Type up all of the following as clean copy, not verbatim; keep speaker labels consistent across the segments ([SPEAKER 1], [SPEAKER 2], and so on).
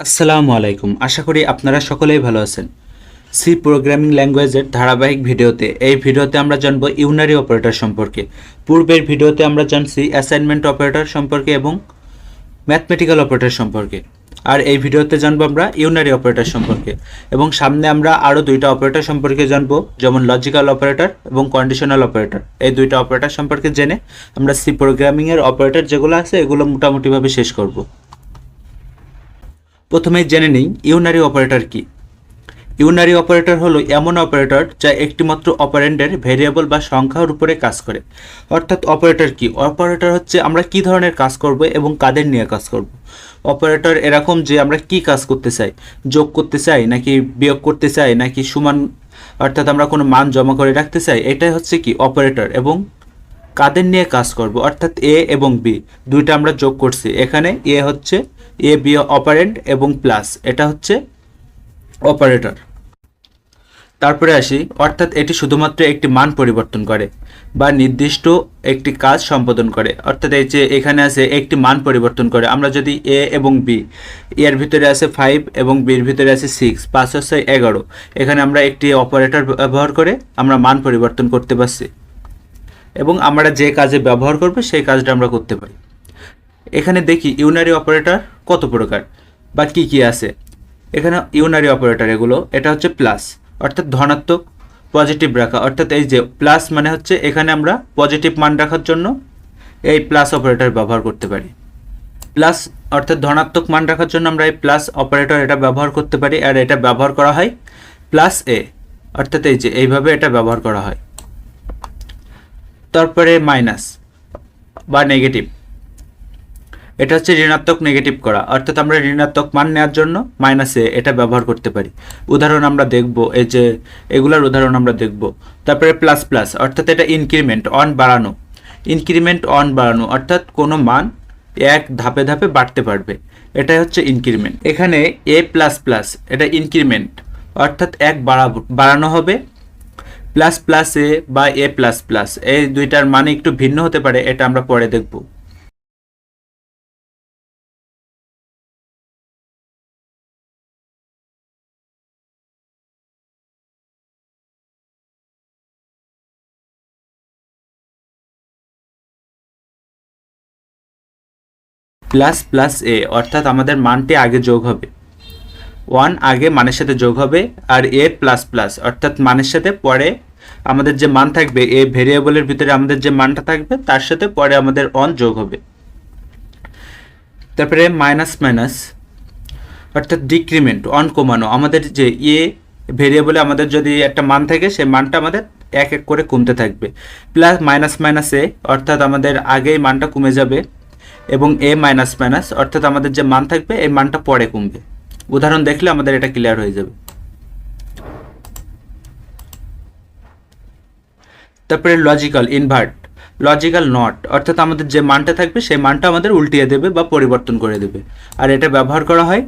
[SPEAKER 1] আসসালামু আলাইকুম। আশা করি আপনারা সকলেই ভালো আছেন। সি প্রোগ্রামিং ল্যাঙ্গুয়েজের ধারাবাহিক এই ভিডিওতে আমরা জানব ইউনারি অপারেটর সম্পর্কে। পূর্বের ভিডিওতে আমরা জানছি অ্যাসাইনমেন্ট অপারেটর সম্পর্কে এবং ম্যাথমেটিক্যাল অপারেটর সম্পর্কে। আর এই ভিডিওতে জানবো আমরা ইউনারি অপারেটর সম্পর্কে এবং সামনে আমরা আরও দুইটা অপারেটর সম্পর্কে জানবো, যেমন লজিক্যাল অপারেটর এবং কন্ডিশনাল অপারেটর। এই দুইটা অপারেটর সম্পর্কে জেনে আমরা সি প্রোগ্রামিংয়ের অপারেটর যেগুলো আছে এগুলো মোটামুটিভাবে শেষ করব। প্রথমে জেনে নিই ইউনারি অপারেটর কি। ইউনারি অপারেটর হলো এমন অপারেটর যা একটিমাত্র অপারেন্ডের ভেরিয়েবল বা সংখ্যার উপরে কাজ করে। অর্থাৎ অপারেটর কি? অপারেটর হচ্ছে আমরা কি ধরনের কাজ করব এবং কাদের নিয়ে কাজ করব। অপারেটর এরকম যে আমরা কি কাজ করতে চাই, যোগ করতে চাই নাকি বিয়োগ করতে চাই নাকি সমান, অর্থাৎ আমরা কোনো মান জমা করে রাখতে চাই, এটাই হচ্ছে কি অপারেটর। এবং কাদের নিয়ে কাজ করব, অর্থাৎ এ এবং বি দুইটা আমরা যোগ করছি, এখানে এ হচ্ছে এ বি অপারেন্ড এবং প্লাস এটা হচ্ছে অপারেটর। তারপরে আসি, অর্থাৎ এটি শুধুমাত্র একটি মান পরিবর্তন করে বা নির্দিষ্ট একটি কাজ সম্পাদন করে। অর্থাৎ এই যে এখানে আছে একটি মান পরিবর্তন করে, আমরা যদি এ এবং বি, এর ভিতরে আছে 5 এবং বির ভিতরে আছে 6, 5 হচ্ছে 11, এখানে আমরা একটি অপারেটর ব্যবহার করে আমরা মান পরিবর্তন করতে পারছি এবং আমরা যে কাজে ব্যবহার করব সেই কাজটা আমরা করতে পারি। এখানে দেখি ইউনারি অপারেটর কত প্রকার বা কি কি আছে। এখানে ইউনারি অপারেটর এটা হচ্ছে প্লাস, অর্থাৎ ধনাত্মক পজিটিভ রাখা। অর্থাৎ এই যে প্লাস মানে হচ্ছে এখানে আমরা পজিটিভ মান রাখার জন্য এই প্লাস অপারেটর ব্যবহার করতে পারি। প্লাস অর্থাৎ ধনাত্মক মান রাখার জন্য আমরা এই প্লাস অপারেটর এটা ব্যবহার করতে পারি, আর এটা ব্যবহার করা হয় প্লাস এ, অর্থাৎ এই যে এইভাবে এটা ব্যবহার করা হয়। তারপরে মাইনাস বা নেগেটিভ, এটা হচ্ছে ঋণাত্মক নেগেটিভ করা, অর্থাৎ আমরা ঋণাত্মক মান নেওয়ার জন্য মাইনাসে এটা ব্যবহার করতে পারি। উদাহরণ আমরা দেখব, এই যে এগুলার উদাহরণ আমরা দেখব। তারপরে প্লাস প্লাস, অর্থাৎ এটা ইনক্রিমেন্ট অন বাড়ানো, ইনক্রিমেন্ট অন বাড়ানো, অর্থাৎ কোনো মান এক ধাপে ধাপে বাড়তে পারবে, এটাই হচ্ছে ইনক্রিমেন্ট। এখানে এ প্লাস প্লাস এটা ইনক্রিমেন্ট, অর্থাৎ এক বাড়ানো হবে। প্লাস প্লাস এ বা এ প্লাস প্লাস এই দুইটার মানে একটু ভিন্ন হতে পারে, এটা আমরা পরে দেখব। প্লাস প্লাস এ অর্থাৎ আমাদের মানটি আগে যোগ হবে, 1 আগে মানের সাথে যোগ হবে, আর এ প্লাস প্লাস অর্থাৎ মানের সাথে পরে আমাদের যে মান থাকবে, এ ভেরিয়েবলের ভিতরে আমাদের যে মানটা থাকবে তার সাথে পরে আমাদের অন যোগ হবে। তারপরে মাইনাস মাইনাস অর্থাৎ ডিক্রিমেন্ট অন কমানো, আমাদের যে এ ভেরিয়েবলে আমাদের যদি একটা মান থাকে সেই মানটা আমাদের এক এক করে কমতে থাকবে। প্লাস মাইনাস মাইনাস এ অর্থাৎ আমাদের আগেই মানটা কমে যাবে, এবং এ মাইনাস মাইনাস অর্থাৎ আমাদের যে মান থাকবে এই মানটা পরে কমবে। উদাহরণ দেখলে আমাদের এটা ক্লিয়ার হয়ে যাবে। তারপরে লজিক্যাল ইনভার্ট, লজিক্যাল নট, অর্থাৎ আমাদের যে মানটা থাকবে সেই মানটা আমাদের উল্টিয়ে দেবে বা পরিবর্তন করে দেবে, আর এটা ব্যবহার করা হয়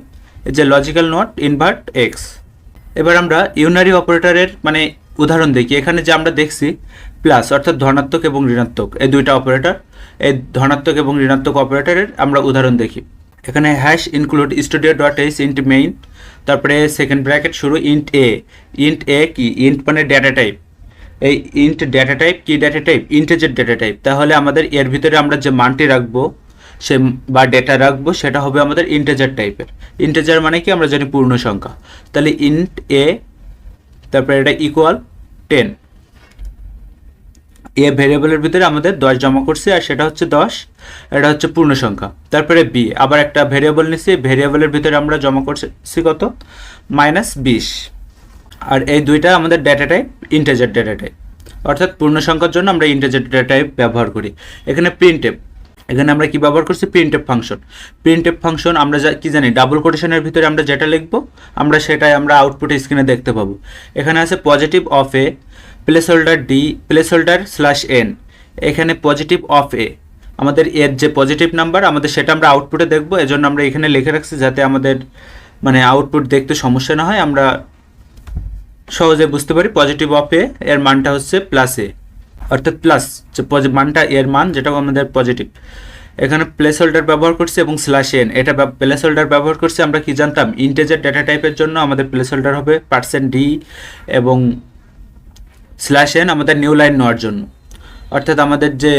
[SPEAKER 1] এই যে লজিক্যাল নট ইনভার্ট এক্স। এবার আমরা ইউনারি অপারেটরের মানে উদাহরণ দেখি। এখানে যে আমরা দেখছি প্লাস অর্থাৎ ধনাত্মক এবং ঋণাত্মক এই দুইটা অপারেটর, এই ধনাত্মক এবং ঋণাত্মক অপারেটরের আমরা উদাহরণ দেখি। এখানে hash include studio dot H int main, তারপরে সেকেন্ড ব্র্যাকেট শুরু ইন্ট এ। ইন্ট এ কি? ইন্ট মানে ডেটা টাইপ। এই ইন্ট ডেটা টাইপ কি data type? Integer data type. তাহলে আমাদের এর ভিতরে আমরা যে মানটি রাখবো সে বা ডেটা রাখবো সেটা হবে আমাদের ইন্টিজার টাইপের। ইন্টিজার মানে কি? আমরা জানি পূর্ণ সংখ্যা। তাহলে ইন্ট এ, তারপরে এটা ইকুয়াল 10। এ ভেরিয়েবলের ভিতরে আমাদের 10 জমা করছি আর সেটা হচ্ছে 10, এটা হচ্ছে পূর্ণ সংখ্যা। তারপরে বি, আবার একটা ভেরিয়েবল নিচ্ছি, ভেরিয়েবলের ভিতরে আমরা জমা করছি কত? -20। আর এই দুইটা আমাদের data type integer data type, অর্থাৎ পূর্ণ সংখ্যার জন্য আমরা ইন্টিজার ডেটা টাইপ ব্যবহার করি। এখানে প্রিন্টএফ, এখানে আমরা কি ব্যবহার করছি? Printf function. প্রিন্টএফ ফাংশন আমরা কি জানি? ডাবল কোটেশনের ভিতরে আমরা যেটা লিখবো আমরা সেটাই আমরা আউটপুট স্ক্রিনে দেখতে পাবো। এখানে আছে positive of a place holder D place holder slash N. এখানে পজিটিভ অফ এ আমাদের এর যে পজিটিভ নাম্বার আমাদের সেটা আমরা আউটপুটে দেখবো, এজন্য আমরা এখানে লিখে রাখছি যাতে আমাদের মানে আউটপুট দেখতে সমস্যা না হয়, আমরা সহজে বুঝতে পারি। পজিটিভ অফ এ এর মানটা হচ্ছে প্লাস এ, অর্থাৎ প্লাস যে মানটা এর মান যেটা আমাদের পজিটিভ। এখানে প্লেস হোল্ডার ব্যবহার করছি এবং স্ল্যাশ এন, এটা প্লেস হোল্ডার ব্যবহার করছি আমরা কি জানতাম, ইন্টিজার ডেটা টাইপের জন্য আমাদের প্লেস হোল্ডার হবে %d এবং স্ল্যাশ এন আমাদের নিউ লাইন নেওয়ার জন্য, অর্থাৎ আমাদের যে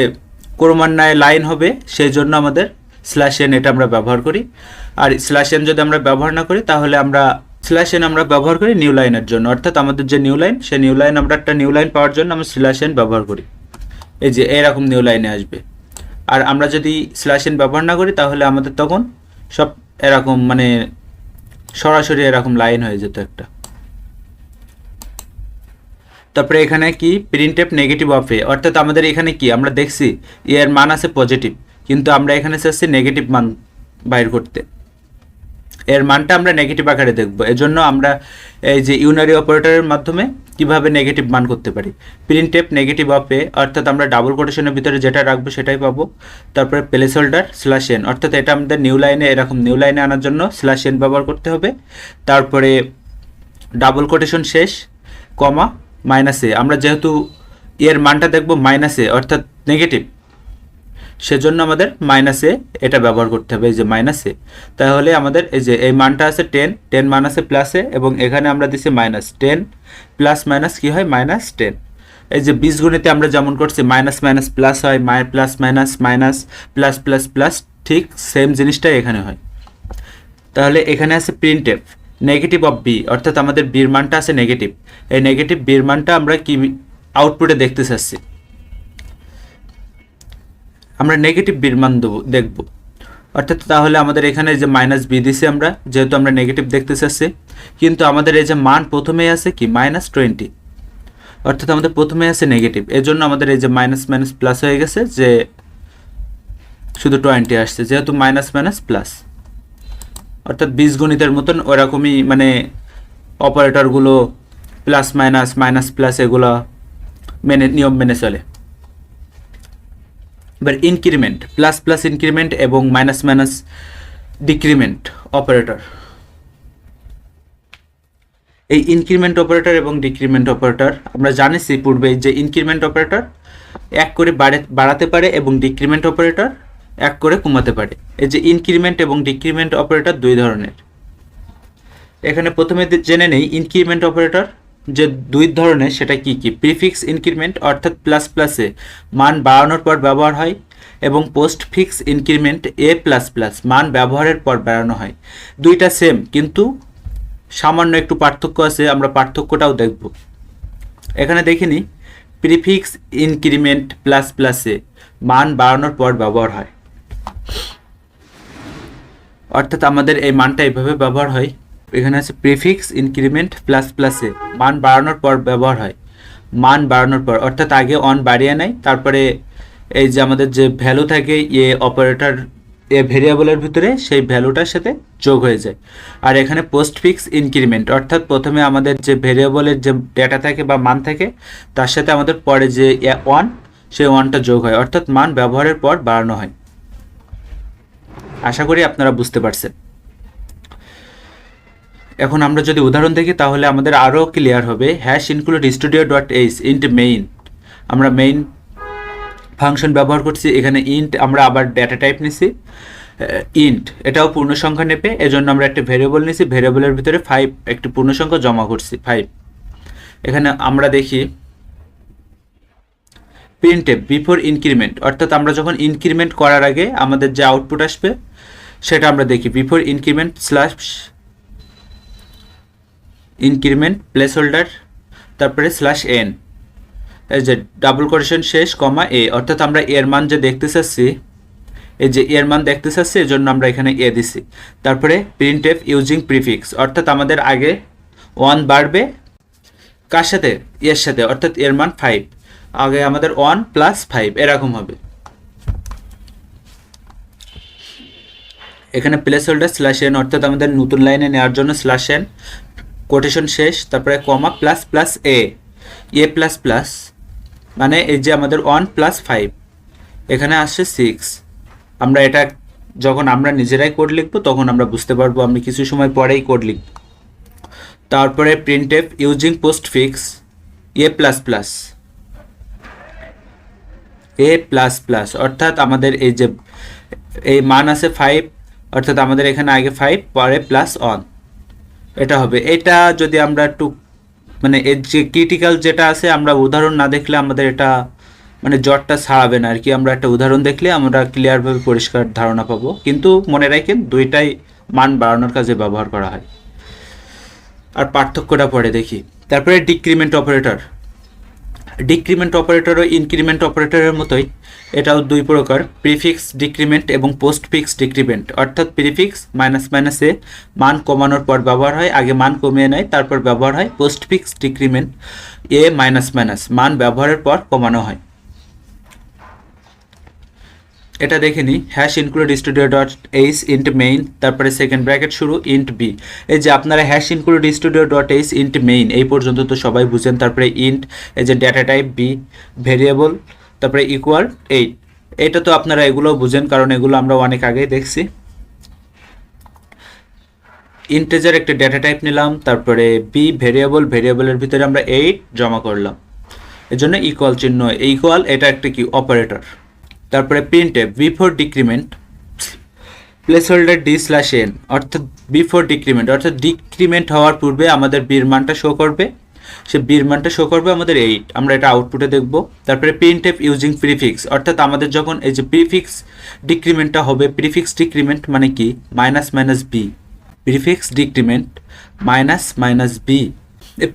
[SPEAKER 1] ক্রমান্বয়ে লাইন হবে সেই জন্য আমাদের স্ল্যাশ এন এটা আমরা ব্যবহার করি। আর স্ল্যাশ এন যদি আমরা ব্যবহার না করি তাহলে আমরা স্ল্যাশ এন আমরা ব্যবহার করি নিউ লাইনের জন্য, অর্থাৎ আমাদের যে নিউ লাইন সেই নিউ লাইন আমরা একটা নিউ লাইন পাওয়ার জন্য আমরা স্ল্যাশ এন ব্যবহার করি, এই যে এরকম নিউ লাইনে আসবে। আর আমরা যদি স্ল্যাশ এন ব্যবহার না করি তাহলে আমাদের তখন সব এরকম মানে সরাসরি এরকম লাইন হয়ে যেত একটা। তারপরে এখানে কি প্রিন্টএফ নেগেটিভ অফ এ, অর্থাৎ আমাদের এখানে কি আমরা দেখছি এর মান আছে পজিটিভ, কিন্তু আমরা এখানে চাচ্ছি নেগেটিভ মান বাইর করতে, এর মানটা আমরা নেগেটিভ আকারে দেখব। এজন্য আমরা এই যে ইউনারি অপারেটরের মাধ্যমে কিভাবে নেগেটিভ মান করতে পারি, প্রিন্টএফ নেগেটিভ অফ এ, অর্থাৎ আমরা ডাবল কোটেশনের ভিতরে যেটা রাখবো সেটাই পাবো। তারপরে প্লেস হোল্ডার স্ল্যাশ এন, অর্থাৎ এটা আমাদের নিউ লাইনে এরকম নিউ লাইনে আনার জন্য স্ল্যাশ এন ব্যবহার করতে হবে। তারপরে ডাবল কোটেশন শেষ কমা -a, আমরা যেহেতু এর মানটা দেখব -a অর্থাৎ নেগেটিভ, সেজন্য আমাদের -a এটা ব্যবহার করতে হবে, এই যে -a। তাহলে আমাদের এই যে এই মানটা আছে 10 মান আছে +a এবং এখানে আমরা দিছি -10 প্লাস মাইনাস কি হয় -10। এই যে বীজগণিতে আমরা যেমন করছি মাইনাস মাইনাস প্লাস হয়, plus minus minus plus plus plus, ঠিক সেম জিনিসটাই এখানে হয়। তাহলে এখানে আছে প্রিন্টএফ নেগেটিভ অফ বি, অর্থাৎ আমাদের বির মানটা আছে নেগেটিভ, এই নেগেটিভ বির মানটা আমরা কি আউটপুটে দেখতে চাচ্ছি, আমরা নেগেটিভ বির মান দেখব। অর্থাৎ তাহলে আমাদের এখানে যে -b দিছি আমরা, যেহেতু আমরা নেগেটিভ দেখতে চাচ্ছি, কিন্তু আমাদের এই যে মান প্রথমেই আছে কি -20, অর্থাৎ আমাদের প্রথমে আছে নেগেটিভ, এজন্য আমাদের এই যে মাইনাস মাইনাস প্লাস হয়ে গেছে, যে শুধু 20 আসছে, যেহেতু মাইনাস মাইনাস প্লাস, অর্থাৎ বীজগণিতের মতন ওরকমই মানে অপারেটরগুলো প্লাস মাইনাস মাইনাস প্লাস এগুলো নিয়ম মেনে চলে। এবার ইনক্রিমেন্ট, প্লাস প্লাস ইনক্রিমেন্ট এবং মাইনাস মাইনাস ডিক্রিমেন্ট অপারেটর। এই ইনক্রিমেন্ট অপারেটর এবং ডিক্রিমেন্ট অপারেটর আমরা জানিছি পূর্বে যে ইনক্রিমেন্ট অপারেটর 1 করে বাড়াতে পারে এবং ডিক্রিমেন্ট অপারেটর 1 করে কমাতে পারে। এই যে ইনক্রিমেন্ট এবং ডিক্রিমেন্ট অপারেটর দুই ধরনের। এখানে প্রথমে জেনে নেই ইনক্রিমেন্ট অপারেটর যে দুই ধরনের, সেটা কি কি। প্রিফিক্স ইনক্রিমেন্ট অর্থাৎ প্লাস প্লাসে মান বাড়ানোর পর ব্যবহার হয়, এবং পোস্ট ফিক্স ইনক্রিমেন্ট এ প্লাস প্লাস মান ব্যবহারের পর বাড়ানো হয়। দুইটা সেম, কিন্তু সামান্য একটু পার্থক্য আছে, আমরা পার্থক্যটাও দেখব। এখানে দেখিনি প্রিফিক্স ইনক্রিমেন্ট প্লাস প্লাসে মান বাড়ানোর পর ব্যবহার হয়, অর্থাৎ আমাদের এই মানটা এইভাবে ব্যবহার হয়। এখানে আছে প্রিফিক্স ইনক্রিমেন্ট প্লাস প্লাসে মান বাড়ানোর পর ব্যবহার হয়, মান বাড়ানোর পর অর্থাৎ আগে অন বাড়িয়ে নেয়, তারপরে এই যে আমাদের যে ভ্যালু থাকে এ অপারেটর এ ভেরিয়েবলের ভিতরে সেই ভ্যালুটার সাথে যোগ হয়ে যায়। আর এখানে পোস্ট ফিক্স ইনক্রিমেন্ট অর্থাৎ প্রথমে আমাদের যে ভেরিয়েবলের যে ডেটা থাকে বা মান থাকে তার সাথে আমাদের পরে যে ওয়ান সেই ওয়ানটা যোগ হয়, অর্থাৎ মান ব্যবহারের পর বাড়ানো হয়। আশা করি আপনারা বুঝতে পারছেন। এখন আমরা যদি উদাহরণ দেখি তাহলে আমাদের আরও ক্লিয়ার হবে। Hash include studio.h int main, আমরা মেইন ফাংশন ব্যবহার করছি। এখানে ইন্ট আমরা আবার ডেটা টাইপ নিছি ইন্ট, এটাও পূর্ণ সংখ্যা নেবে, এজন্য আমরা একটা ভেরিয়েবল নিছি, ভেরিয়েবলের ভিতরে 5 একটি পূর্ণ সংখ্যা জমা করছি 5। এখানে আমরা দেখি প্রিন্টএফ বিফোর ইনক্রিমেন্ট, অর্থাৎ আমরা যখন ইনক্রিমেন্ট করার আগে আমাদের যে আউটপুট আসবে সেটা আমরা দেখি। Before increment slash increment place holder তারপরে স্ল্যাশ এন, এই যে ডাবল কোটেশন শেষ কমা এ, অর্থাৎ আমরা এর মান যে দেখতে চাচ্ছি, এই যে এর মান দেখতে চাচ্ছি এজন্য আমরা এখানে এ দিছি। তারপরে প্রিন্টএফ ইউজিং প্রিফিক্স, অর্থাৎ আমাদের আগে 1 বাড়বে কার সাথে, এর সাথে, অর্থাৎ এর মান 5, আগে আমাদের 1 প্লাস 5 এরকম হবে। এখানে প্লেস হোল্ডার স্ল্যাশ এন, অর্থাৎ আমাদের নতুন লাইনে নেওয়ার জন্য স্ল্যাশ এন কোটেশন শেষ, তারপরে কমা প্লাস প্লাস এ প্লাস প্লাস, মানে এই যে আমাদের 1 প্লাস 5 এখানে আসছে 6। আমরা এটা যখন আমরা নিজেরাই কোড লিখব তখন আমরা বুঝতে পারবো, আমি কিছু সময় পরেই কোড লিখব। তারপরে প্রিন্টএফ ইউজিং পোস্ট ফিক্স এ প্লাস প্লাস, অর্থাৎ আমাদের এই যে এই মান আছে 5, অর্থাৎ আমাদের এখানে আগে 5 পরে প্লাস অন, এটা হবে। এটা যদি আমরা একটু মানে এর যে ক্রিটিক্যাল যেটা আছে, আমরা উদাহরণ না দেখলে আমাদের এটা মানে জটটা ছাড়াবে না আর কি। আমরা একটা উদাহরণ দেখলে আমরা ক্লিয়ারভাবে পরিষ্কার ধারণা পাবো। কিন্তু মনে রাখেন দুইটাই মান বাড়ানোর কাজে ব্যবহার করা হয়। আর পার্থক্যটা পরে দেখি। তারপরে ডিক্রিমেন্ট অপারেটর। ডিক্রিমেন্ট অপারেটর ও ইনক্রিমেন্ট অপারেটরের মতোই এটাও দুই প্রকার, প্রিফিক্স ডিক্রিমেন্ট এবং পোস্টফিক্স ডিক্রিমেন্ট। অর্থাৎ প্রিফিক্স মাইনাস মাইনাসে মান কমানোর পর ব্যবহার হয়, আগে মান কমিয়ে নেয় তারপর ব্যবহার হয়। পোস্টফিক্স ডিক্রিমেন্ট এ মাইনাস মাইনাস মান ব্যবহারের পর কমানো হয়। এটা দেখে নিই, hash include studio dot H int main, তারপরে সেকেন্ড ব্র্যাকেট শুরু ইন্ট বি। এই যে আপনারা hash include studio dot H int main এই পর্যন্ত তো সবাই বুঝেন। তারপরে ইন্ট, এই যে ডেটা টাইপ বি, ভেরিয়েবল, তারপরে ইকুয়াল 8, এটা তো আপনারা এগুলো বুঝেন কারণ এগুলো আমরা অনেক আগেই দেখছি। ইন্টেজার একটা ডেটা টাইপ নিলাম, তারপরে বি ভেরিয়েবল, ভেরিয়েবলের ভিতরে আমরা 8 জমা করলাম, এর জন্য ইকুয়াল চিহ্ন। ইকুয়াল এটা একটা কি অপারেটর। তারপরে printf before decrement place holder D slash N, অর্থাৎ বিফোর ডিক্রিমেন্ট অর্থাৎ ডিক্রিমেন্ট হওয়ার পূর্বে আমাদের বির মানটা শো করবে, সে বির মানটা শো করবে আমাদের 8, আমরা এটা আউটপুটে দেখব। তারপরে প্রিন্টএফ ইউজিং প্রিফিক্স, অর্থাৎ আমাদের যখন এই যে প্রিফিক্স ডিক্রিমেন্টটা হবে, প্রিফিক্স ডিক্রিমেন্ট মানে কি minus minus B, prefix decrement minus minus B.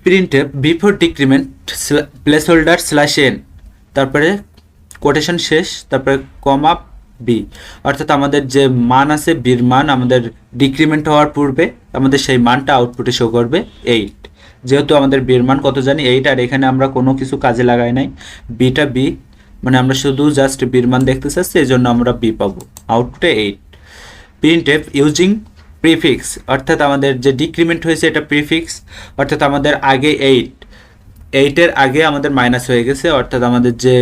[SPEAKER 1] Printf before decrement place holder slash N, তারপরে কোটেশন শেষ, তারপরে কমা বি, অর্থাৎ আমাদের যে মান আছে বির মান আমাদের ডিক্রিমেন্ট হওয়ার পূর্বে আমাদের সেই মানটা আউটপুটে শো করবে 8। যেহেতু আমাদের বির মান কত জানি 8, আর এখানে আমরা কোনো কিছু কাজে লাগাই নাই, বিটা বি মানে আমরা শুধু জাস্ট বির মান দেখতে চাচ্ছি, এই জন্য আমরা বি পাবো আউটপুটে 8। প্রিন্টএফ ইউজিং প্রিফিক্স, অর্থাৎ আমাদের যে ডিক্রিমেন্ট হয়েছে এটা প্রিফিক্স, অর্থাৎ আমাদের আগে 8 আগে আমাদের মাইনাস হয়ে গেছে, অর্থাৎ আমাদের যে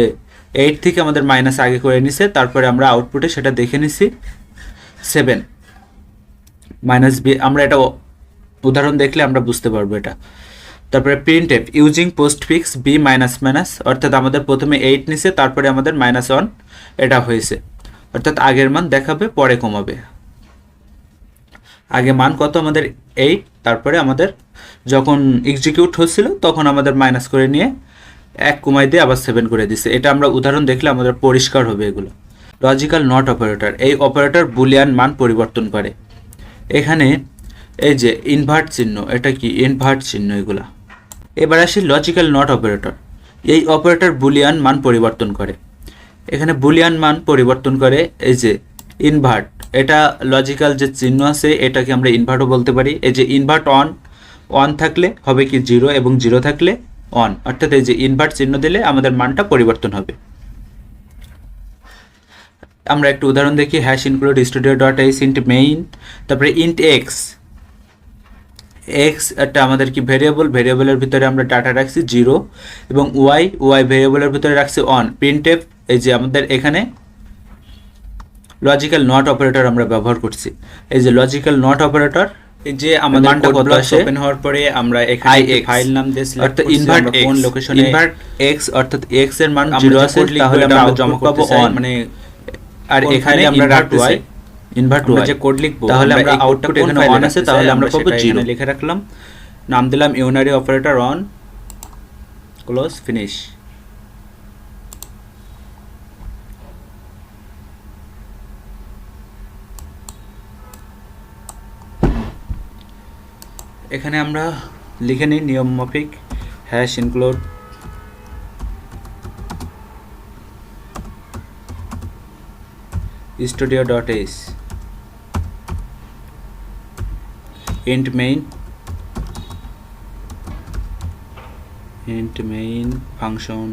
[SPEAKER 1] 8 থেকে আমাদের মাইনাস আগে করে নিছে, তারপরে আমরা আউটপুটে সেটা দেখে নিছি 7 মাইনাস বি। আমরা এটা উদাহরণ দেখলে আমরা বুঝতে পারবো এটা। তারপরে printf using postfix B minus minus, অর্থাৎ আমাদের প্রথমে 8 নিছে তারপরে আমাদের -1 এটা হয়েছে, অর্থাৎ আগের মান দেখাবে পরে কমাবে। আগে মান কত আমাদের 8, তারপরে আমাদের যখন এক্সিকিউট হচ্ছিল তখন আমাদের মাইনাস করে নিয়ে 1 কমাই দিয়ে আবার 7 করে দিছে। এটা আমরা উদাহরণ দেখলে আমাদের পরিষ্কার হবে এগুলো। লজিক্যাল নট অপারেটর, এই অপারেটর বুলিয়ান মান পরিবর্তন করে। এখানে এই যে ইনভার্ট চিহ্ন, এটা কি ইনভার্ট চিহ্ন এগুলা। এবার আসি লজিক্যাল নট অপারেটর, এই অপারেটর বুলিয়ান মান পরিবর্তন করে। এখানে বুলিয়ান মান পরিবর্তন করে এই যে ইনভার্ট, এটা লজিক্যাল যে চিহ্ন আছে এটাকে আমরা ইনভার্টও বলতে পারি। এই যে ইনভার্ট অন থাকলে হবে কি 0 এবং 0 থাকলে অন, অর্থাৎ এই যে ইনভার্ট চিহ্ন দিলে আমাদের মানটা পরিবর্তন হবে। আমরা একটু উদাহরণ দেখি, hash include studio dot H int main, তারপরে ইন্ট এক্স, এক্স একটা আমাদের কি ভেরিয়েবল, ভেরিয়েবলের ভিতরে আমরা ডাটা রাখছি 0 এবং ওয়াই ভেরিয়েবলের ভিতরে রাখছি অন। প্রিন্টএফ, এই যে আমাদের এখানে লজিক্যাল নট অপারেটর আমরা ব্যবহার করছি। এই যে লজিক্যাল নট অপারেটর, এই যে আমাদের মানটা কত আসে ওপেন হওয়ার পরে আমরা এখানে ফাইল নাম দিয়ে সিলেক্ট করছি, ইনভার্ট কোন লোকেশনে ইনভার্ট এক্স, অর্থাৎ এক্স এর মান 0 আছে তাহলে আমরা জমা করব অন, মানে আর এখানে আমরা রাখবো ইনভার্ট ওয়াই যে কোড লিখবো তাহলে আমরা আউটপুট এখানে অন আছে তাহলে আমরা পাবো 0 লিখে রাখলাম, নাম দিলাম unary operator on, close finish. এখানে আমরা লিখে নিই নিয়ম মাফিক hash include studio.h int main function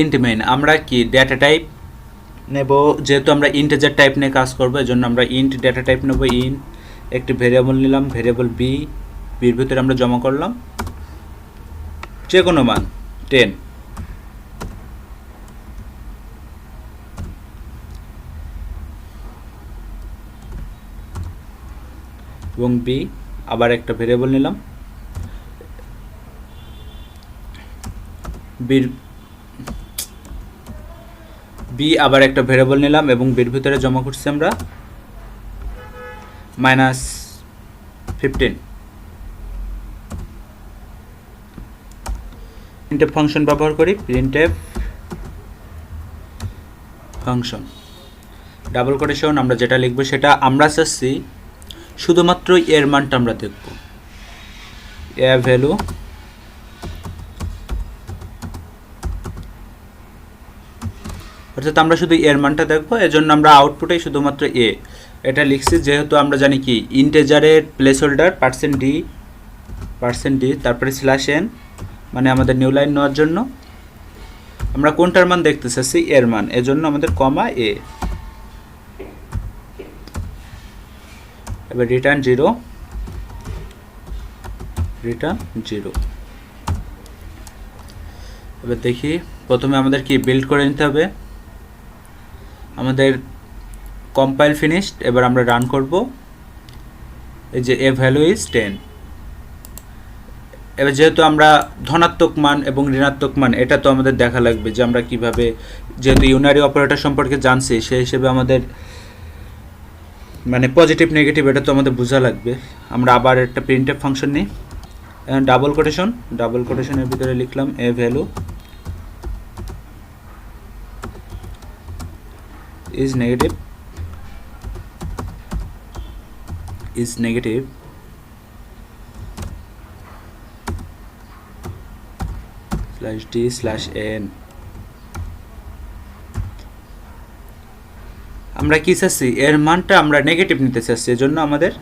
[SPEAKER 1] int main আমরা কি ডেটা টাইপ নেব, যেহেতু আমরা ইন্টিজার টাইপ নিয়ে কাজ করব এজন্য আমরা ইন্ট ডেটা টাইপ নেব। ইন্ট একটি ভেরিয়েবল নিলাম, ভেরিয়েবল বির ভিতরে আমরা জমা করলাম যে কোনো মান 10, এবং বি আবার একটা ভেরিয়েবল নিলাম, বির বি আবার একটা ভেরিয়েবল নিলাম এবং বির ভিতরে জমা করছি আমরা -15। প্রিন্টএফ ফাংশন ব্যবহার করি, প্রিন্টএফ ফাংশন ডাবল কোটেশন। আমরা যেটা লিখবো সেটা আমরা চাচ্ছি শুধুমাত্র এর মানটা আমরা দেখব, এ ভ্যালু অর্থাৎ আমরা শুধু এর মানটা দেখবো, এজন্য আমরা আউটপুটে শুধুমাত্র এ এটা লিখছি, যেহেতু আমরা জানি কি ইন্টেজারের প্লেস হোল্ডার %d তারপরে /n মানে আমাদের নিউ লাইন নেওয়ার জন্য আমরা কোনটার মান দেখতে চাচ্ছি, এর মান, এজন্য আমাদের কমা এ। এবার রিটার্ন 0, এবার দেখি প্রথমে আমাদের কি বিল্ড করে নিতে হবে, আমাদের কম্পাইল ফিনিশড। এবার আমরা রান করব, এই যে এ ভ্যালু ইজ 10। এবার যেহেতু আমরা ধনাত্মক মান এবং ঋণাত্মক মান এটা তো আমাদের দেখা লাগবে যে আমরা কিভাবে, যেহেতু ইউনারি অপারেটর সম্পর্কে জানছি সেই হিসেবে আমাদের মানে পজিটিভ নেগেটিভ এটা তো আমাদের বোঝা লাগবে। আমরা আবার একটা প্রিন্টএফ ফাংশন নিই, ডাবল কোটেশনের ভিতরে লিখলাম a value is negative /d/n। আমরা কি চাচ্ছি, এর মানটা আমরা নেগেটিভ নিতে চাচ্ছি, এজন্য আমাদের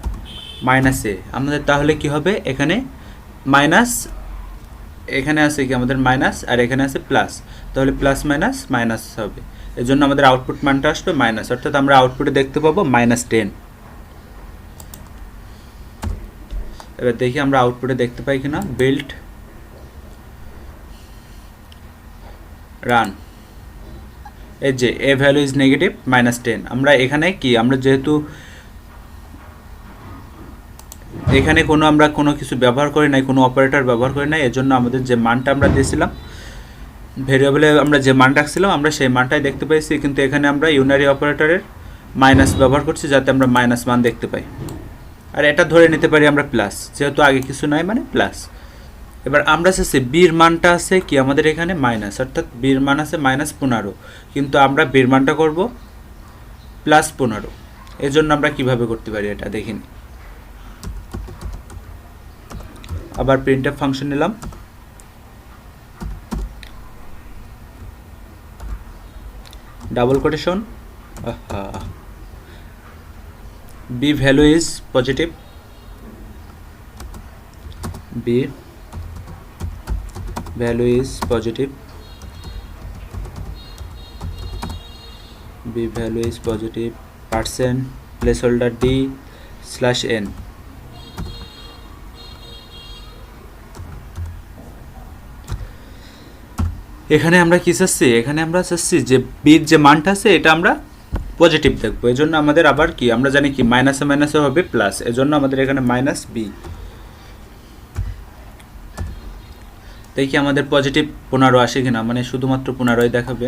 [SPEAKER 1] -a। আমাদের তাহলে কি হবে, এখানে মাইনাস, এখানে আছে কি আমাদের মাইনাস আর এখানে আছে প্লাস, তাহলে প্লাস মাইনাস হবে, এজন্য আমাদের আউটপুট মানটা আসবে মাইনাস, অর্থাৎ আমরা আউটপুটে দেখতে পাবো -10। এবার দেখি আমরা আউটপুটে দেখতে পাই কিনা, বিল্ড রান, এই যে এ ভ্যালু ইজ নেগেটিভ -10। আমরা এখানে কি, আমরা যেহেতু এখানে আমরা কোনো কিছু ব্যবহার করি নাই, কোনো অপারেটর ব্যবহার করি নাই, এজন্য আমাদের যে মানটা আমরা দিয়েছিলাম ভেরিয়েবলে, আমরা যে মান রাখছিলাম আমরা সেই মানটাই দেখতে পাইছি, কিন্তু এখানে আমরা ইউনারি অপারেটরের মাইনাস ব্যবহার করছি যাতে আমরা মাইনাস মান দেখতে পাই, আর এটা ধরে নিতে পারি আমরা প্লাস, যেহেতু আগে কিছু নাই মানে প্লাস। এবার আমরা চাচ্ছি বির মানটা আছে কি আমাদের এখানে মাইনাস, অর্থাৎ বির মান আছে -15, কিন্তু আমরা বির মানটা করব +15। এজন্য আমরা কিভাবে করতে পারি এটা দেখিনি। আবার প্রিন্টএফ ফাংশন নিলাম, double quotation, B value is positive, B value is positive, %placeholder d/n। এখানে আমরা কি চাচ্ছি, এখানে আমরা চাচ্ছি যে বির যে মানটা আছে এটা আমরা পজিটিভ দেখবো, এজন্য আমাদের আবার কি, আমরা জানি কি মাইনাসে মাইনাসে হবে প্লাস, এজন্য আমাদের এখানে -b। দেখি আমাদের পজিটিভ 15 আসে কিনা, মানে শুধুমাত্র 15ই দেখাবে।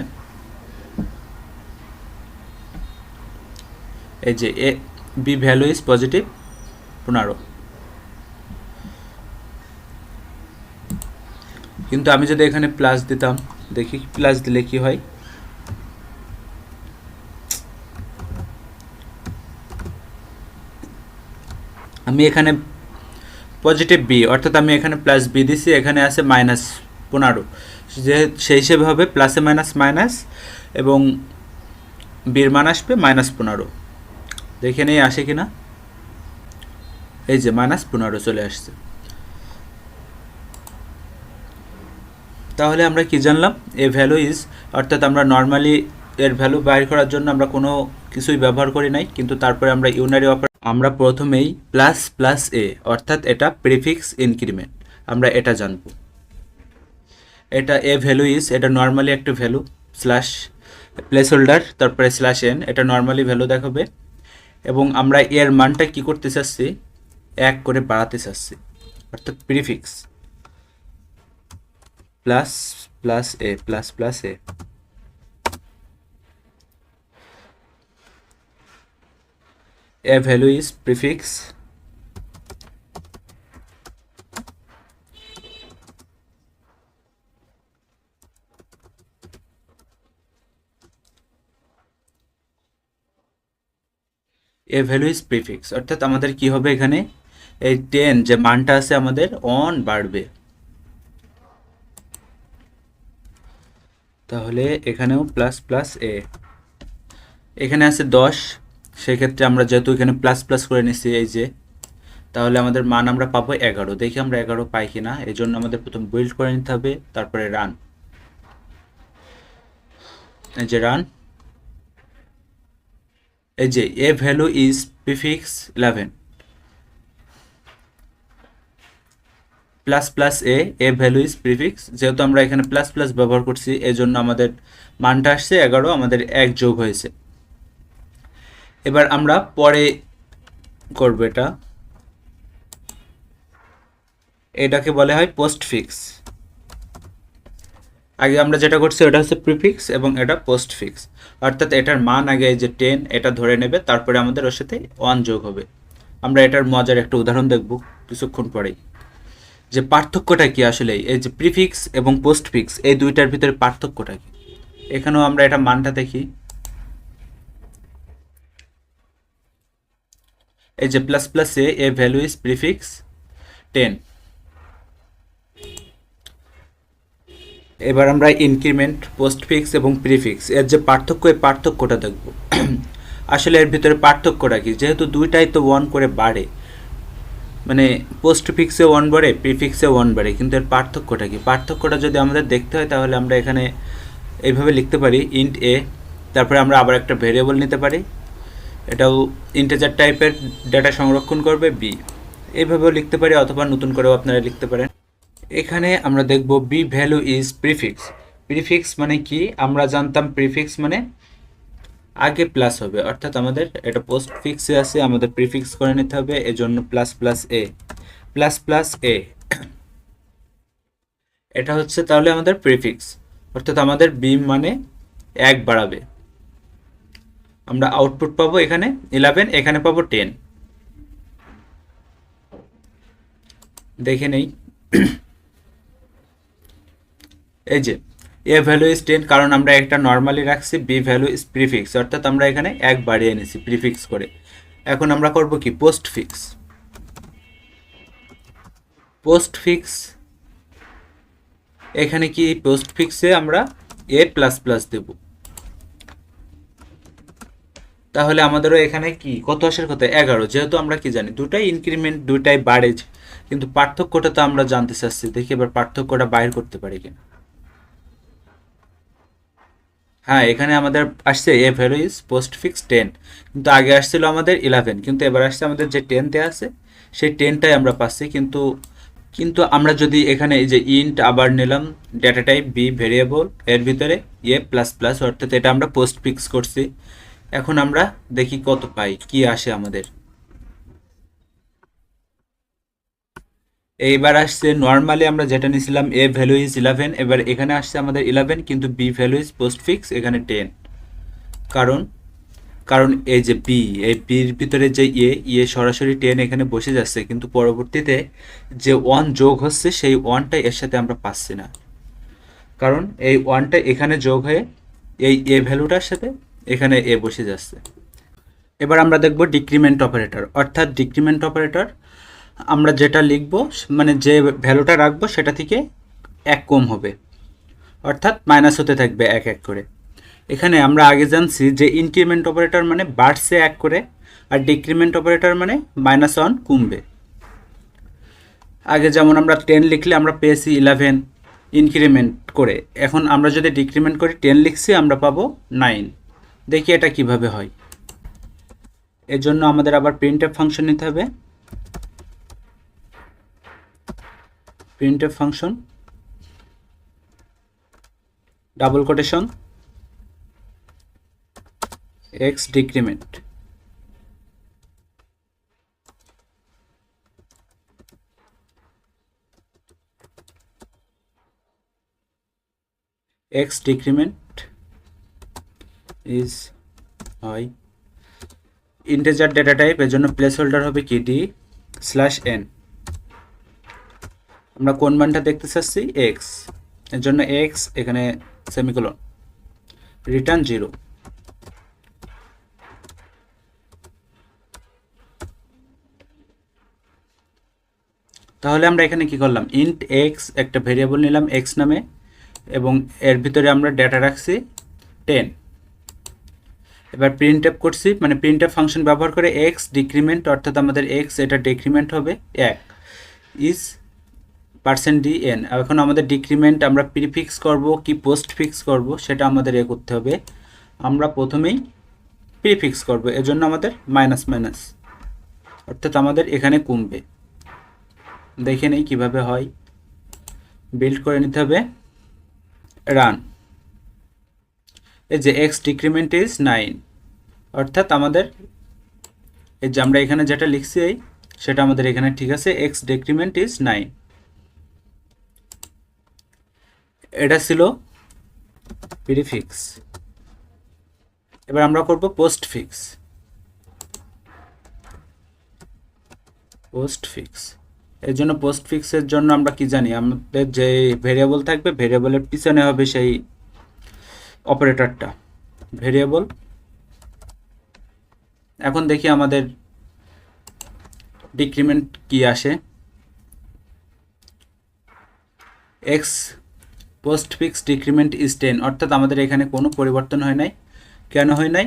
[SPEAKER 1] এই যে A B value is positive 15, কিন্তু আমি যদি এখানে প্লাস দিতাম, দেখি প্লাস দিলে কি হয়, আমি এখানে পজিটিভ বি, অর্থাৎ আমি এখানে +b দিছি, এখানে আছে -15, যে সেই হিসেবে হবে প্লাসে মাইনাস এবং বির মান আসবে -15। দেখে নেই আসে কিনা, এই যে -15 চলে আসছে। তাহলে আমরা কি জানলাম, এ ভ্যালু ইজ, অর্থাৎ আমরা নর্মালি এর ভ্যালু বাইর করার জন্য আমরা কোনো কিছুই ব্যবহার করি নাই, কিন্তু তারপরে আমরা ইউনারি আমরা প্রথমেই ++a অর্থাৎ এটা প্রিফিক্স ইনক্রিমেন্ট, আমরা এটা জানব। এটা এ ভ্যালু ইজ, এটা নর্মালি একটা ভ্যালু, /প্লেসহোল্ডার তারপরে /n, এটা নর্মালি ভ্যালু দেখাবে, এবং আমরা এর মানটা কি করতে চাচ্ছি, 1 করে বাড়াতে চাচ্ছি, অর্থাৎ prefix ++a। a value is prefix a value is prefix অর্থাৎ আমাদের কি হবে এখানে এই 10 যে মানটা আছে আমাদের অন বাড়বে তাহলে এখানেও প্লাস প্লাস এ এখানে আছে 10 সেক্ষেত্রে আমরা যেহেতু এখানে প্লাস প্লাস করে নিছি এই যে তাহলে আমাদের মান আমরা পাবো 11 দেখি আমরা 11 পাই কিনা এই জন্য আমাদের প্রথম বিল্ড করে নিতে হবে তারপরে রান এই যে রান এই যে a value is prefix 11 plus plus a value is prefix যেহেতু আমরা এখানে প্লাস প্লাস ব্যবহার করছি এই জন্য আমাদের মানটা আসছে 11 আমাদের 1 যোগ হয়েছে এবার আমরা পরে করব এটাকে বলে হয় পোস্টফিক্স আগে আমরা যেটা করছি ওটা হচ্ছে প্রিফিক্স এবং এটা পোস্টফিক্স অর্থাৎ এটার মান আগে এই যে 10 এটা ধরে নেবে তারপরে আমাদের ওর সাথে 1 যোগ হবে আমরা এটার মজার একটা উদাহরণ দেখব কিছুক্ষণ পরেই যে পার্থক্যটা কি আসলে এই যে প্রিফিক্স এবং পোস্টফিক্স এই দুইটার ভিতরে পার্থক্যটা কি এখানেও আমরা এটা মানটা দেখি এই যে plus plus a value is prefix 10 এবার আমরা ইনক্রিমেন্ট পোস্টফিক্স এবং প্রিফিক্স এর যে পার্থক্য এই পার্থক্যটা দেখব আসলে এর ভিতরে পার্থক্যটা কি যেহেতু দুইটাই তো 1 করে বাড়ে মানে পোস্টফিক্সে 1 বাড়ে প্রিফিক্সে 1 বাড়ে কিন্তু এর পার্থক্যটা কি পার্থক্যটা যদি আমাদের দেখতে হয় তাহলে আমরা এখানে এইভাবে লিখতে পারি ইন্ট এ তারপরে আমরা আবার একটা ভেরিয়েবল নিতে পারি এটাও ইন্টিজার টাইপের ডেটা সংরক্ষণ করবে বি এইভাবেও লিখতে পারি অথবা নতুন করেও আপনারা লিখতে পারেন এখানে আমরা দেখব B value is prefix prefix মানে কি আমরা জানতাম প্রিফিক্স মানে আগে প্লাস হবে অর্থাৎ আমাদের এটা পোস্টফিক্সে আছে আমাদের প্রিফিক্স করে নিতে হবে এজন্য প্লাস প্লাস এ এটা হচ্ছে তাহলে আমাদের প্রিফিক্স অর্থাৎ আমাদের বি মানে 1 বাড়াবে আমরা আউটপুট পাবো এখানে 11 এখানে পাবো 10 দেখে নেই এই যে এ ভ্যালু ইজ 10 কারণ আমরা একটা নর্মালি রাখছি বি ভ্যালু ইজ প্রিফিক্স অর্থাৎ আমরা এখানে 1 বাড়িয়ে এনেছি প্রিফিক্স করে এখন আমরা করব কি পোস্টফিক্স এখানে কি পোস্টফিক্সে আমরা এ প্লাস প্লাস দেব তাহলে আমাদেরও এখানে কি কত আসার কথা 11 যেহেতু আমরা কি জানি দুটাই ইনক্রিমেন্ট দুটাই বাড়ে কিন্তু পার্থক্যটা তো আমরা জানতে চাচ্ছি দেখি এবার পার্থক্যটা বাইর করতে পারি কিনা হ্যাঁ এখানে আমাদের আসছে এ ভ্যালু ইজ পোস্টফিক্স 10 কিন্তু আগে আসছিল আমাদের 11 কিন্তু এবার আসছে আমাদের যে 10 দেয়া আছে সেই 10টাই আমরা পাচ্ছি কিন্তু কিন্তু আমরা যদি এখানে এই যে ইন্ট আবার নিলাম ডেটা টাইপ বি ভেরিয়েবল এর ভিতরে এ প্লাস প্লাস অর্থাৎ এটা আমরা পোস্টফিক্স করছি এখন আমরা দেখি কত পাই কি আসে আমাদের এইবার আসছে নর্মালি আমরা যেটা নিয়েছিলাম এ ভ্যালু ইজ 11 এবার এখানে আসছে আমাদের 11 কিন্তু বি ভ্যালু ইজ পোস্টফিক্স এখানে 10 কারণ কারণ এই যে বি এই বির ভিতরে যে সরাসরি 10 এখানে বসে যাচ্ছে কিন্তু পরবর্তীতে যে 1 যোগ হচ্ছে সেই 1টা এর সাথে আমরা পাচ্ছি না কারণ এই 1টা এখানে যোগ হয়ে এই এ ভ্যালুটার সাথে এখানে এ বসে যাচ্ছে এবার আমরা দেখব ডিক্রিমেন্ট অপারেটর অর্থাৎ ডিক্রিমেন্ট অপারেটর আমরা যেটা লিখব মানে যে ভ্যালুটা রাখবো সেটা থেকে 1 কম হবে অর্থাৎ মাইনাস হতে থাকবে 1 1 করে এখানে আমরা আগে জানছি যে ইনক্রিমেন্ট অপারেটর মানে বাড়ছে 1 করে আর ডিক্রিমেন্ট অপারেটর মানে -1 কমবে আগে যেমন আমরা 10 লিখলে আমরা পেয়েছি 11 ইনক্রিমেন্ট করে এখন আমরা যদি ডিক্রিমেন্ট করি 10 লিখছি আমরা পাবো 9 দেখি এটা কিভাবে হয় এর জন্য আমাদের আবার প্রিন্টএফ ফাংশন নিতে হবে printf function double quotation x decrement x decrement is হয় ইন্টিজার ডেটা টাইপ, এর জন্য প্লেস হোল্ডার হবে কি d/n। আমরা কোন মানটা দেখতে চাচ্ছি এক্স, এর জন্য এক্স এখানে সেমিকোলন, রিটার্ন 0। তাহলে আমরা এখানে কি করলাম, ইন্ট এক্স একটা ভেরিয়েবল নিলাম এক্স নামে, এবং এর ভিতরে আমরা ডেটা রাখছি 10। এবার প্রিন্টএফ করছি, মানে প্রিন্টএফ ফাংশন ব্যবহার করে এক্স ডিক্রিমেন্ট, অর্থাৎ আমাদের এক্স এটা ডিক্রিমেন্ট হবে 1 ইজ %dn। এখন আমাদের ডিক্রিমেন্ট আমরা প্রিফিক্স করব কি পোস্ট ফিক্স করব সেটা আমাদের করতে হবে। আমরা প্রথমেই প্রিফিক্স করব, এজন্য আমাদের মাইনাস মাইনাস, অর্থাৎ আমাদের এখানে কমবে। দেখে নেই কিভাবে হয়, বিল্ড করে নিতে হবে, রান। এই যে এক্স ডিক্রিমেন্ট ইজ 9, অর্থাৎ আমাদের এই যে আমরা এখানে যেটা লিখছি সেটা আমাদের এখানে ঠিক আছে, এক্স ডিক্রিমেন্ট ইজ 9। এটা ছিল প্রিফিক্স। এবার আমরা করব পোস্ট ফিক্স। এর জন্য পোস্ট ফিক্সের জন্য আমরা কি জানি, আমাদের যে ভেরিয়েবল থাকবে ভেরিয়েবলের পিছনে হবে সেই অপারেটরটা ভেরিয়েবল। এখন দেখি আমাদের ডিক্রিমেন্ট কি আসে, x post fix decrement is 10, অর্থাৎ আমাদের এখানে কোনো পরিবর্তন হয় নাই। কেন হয় নাই,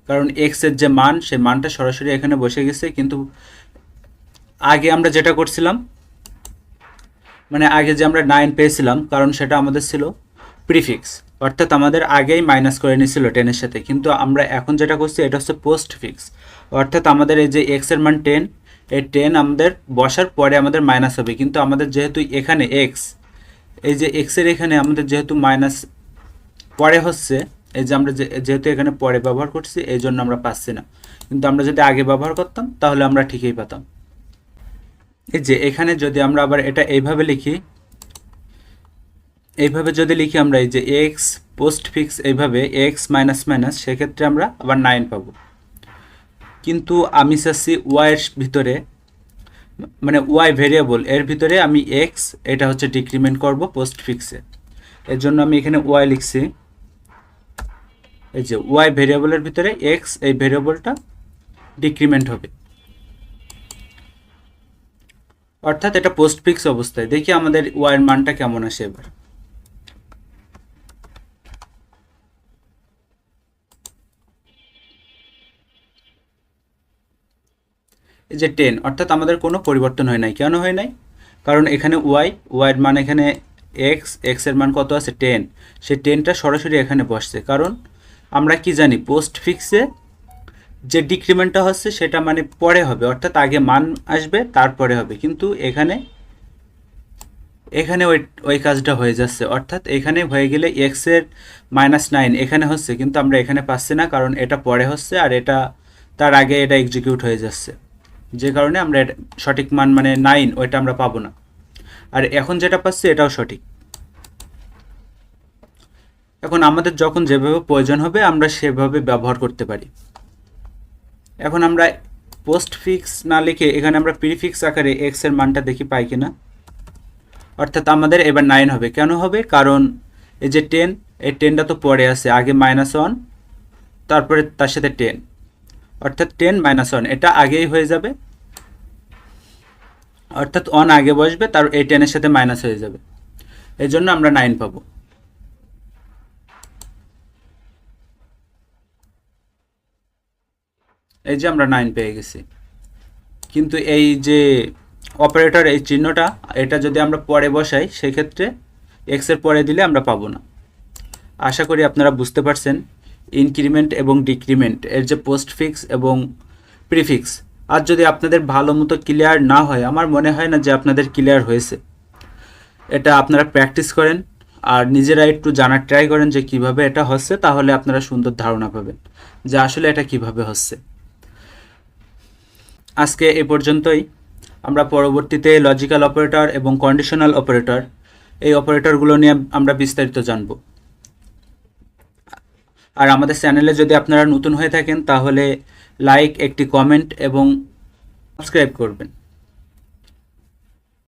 [SPEAKER 1] কারণ এক্সের যে মান সেই মানটা সরাসরি এখানে বসে গেছে। কিন্তু আগে আমরা যেটা করছিলাম, মানে আগে যে আমরা 9 পেয়েছিলাম, কারণ সেটা আমাদের ছিল প্রিফিক্স, অর্থাৎ আমাদের আগেই মাইনাস করে নিয়েছিল 10-এর সাথে। কিন্তু আমরা এখন যেটা করছি এটা হচ্ছে পোস্ট ফিক্স, অর্থাৎ আমাদের এই যে এক্সের মান 10, এই 10 আমাদের বসার পরে আমাদের মাইনাস হবে। কিন্তু আমাদের যেহেতু এখানে এক্স, এই যে এক্সের এখানে আমাদের যেহেতু মাইনাস পরে হচ্ছে, এই যে আমরা যেহেতু এখানে পরে ব্যবহার করছি এই জন্য আমরা পাচ্ছি না। কিন্তু আমরা যদি আগে ব্যবহার করতাম তাহলে আমরা ঠিকই পেতাম। এই যে এখানে যদি আমরা আবার এটা এইভাবে লিখি, এইভাবে যদি লিখি আমরা এই যে এক্স পোস্ট ফিক্স এইভাবে এক্স মাইনাস মাইনাস, সেক্ষেত্রে আমরা আবার 9 পাবো। কিন্তু আমি চাচ্ছি ওয়াইয়ের ভিতরে, মানে ওয়াই ভেরিয়েবল এর ভিতরে আমি এক্স এটা হচ্ছে ডিক্রিমেন্ট করব পোস্ট ফিক্সে। এর জন্য আমি এখানে ওয়াই লিখছি, এই যে ওয়াই ভেরিয়েবলের ভিতরে এক্স এই ভেরিয়েবলটা ডিক্রিমেন্ট হবে, অর্থাৎ এটা পোস্ট ফিক্স অবস্থায়। দেখি আমাদের ওয়াইয়ের মানটা কেমন আসে এবার। এই যে 10, অর্থাৎ আমাদের কোনো পরিবর্তন হয় নাই। কেন হয় নাই, কারণ এখানে ওয়াইয়ের মান এখানে এক্সের মান কত আছে 10, সেই 10টা সরাসরি এখানে বসছে। কারণ আমরা কি জানি পোস্ট ফিক্সে যে ডিক্রিমেন্টটা হচ্ছে সেটা মানে পরে হবে, অর্থাৎ আগে মান আসবে তারপরে হবে। কিন্তু এখানে ওই কাজটা হয়ে যাচ্ছে, অর্থাৎ এখানে হয়ে গেলে এক্সের -9 এখানে হচ্ছে, কিন্তু আমরা এখানে পাচ্ছি না কারণ এটা পরে হচ্ছে আর এটা তার আগে এটা এক্সিকিউট হয়ে যাচ্ছে, যে কারণে আমরা সঠিক মান মানে 9 ওইটা আমরা পাবো না। আর এখন যেটা পাচ্ছি এটাও সঠিক। এখন আমাদের যখন যেভাবে প্রয়োজন হবে আমরা সেভাবে ব্যবহার করতে পারি। এখন আমরা পোস্ট ফিক্স না লিখে এখানে আমরা প্রিফিক্স আকারে এক্স এর মানটা দেখি পাই কিনা, অর্থাৎ আমাদের এবার 9 হবে। কেন হবে, কারণ এই যে 10, এই 10টা তো পরে আছে, আগে -1 তারপরে তার সাথে 10, অর্থাৎ 10 -1 এটা আগেই হয়ে যাবে, অর্থাৎ 1 আগে বসবে, তার এই 10 এর সাথে মাইনাস হয়ে যাবে। এই জন্য আমরা 9 পাবো। এই যে আমরা 9 পেয়ে গেছি। কিন্তু এই যে অপারেটর এই চিহ্নটা, এটা যদি আমরা পরে বসাই সেক্ষেত্রে এক্স এর পরে দিলে আমরা পাবো না। আশা করি আপনারা বুঝতে পারছেন ইনক্রিমেন্ট এবং ডিক্রিমেন্ট এর যে পোস্ট ফিক্স এবং প্রিফিক্স। আর যদি আপনাদের ভালো মতো ক্লিয়ার না হয়, আমার মনে হয় না যে আপনাদের ক্লিয়ার হয়েছে, এটা আপনারা প্র্যাকটিস করেন আর নিজেরা একটু জানার ট্রাই করেন যে কিভাবে এটা হচ্ছে, তাহলে আপনারা সুন্দর ধারণা পাবেন যে আসলে এটা কিভাবে হচ্ছে। আজকে এই পর্যন্তই। আমরা পরবর্তীতে লজিক্যাল অপারেটর এবং কন্ডিশনাল অপারেটর এই অপারেটরগুলো নিয়ে আমরা বিস্তারিত জানব। আর আমাদের চ্যানেলে যদি আপনারা নতুন হয়ে থাকেন তাহলে লাইক, একটি কমেন্ট এবং সাবস্ক্রাইব করবেন।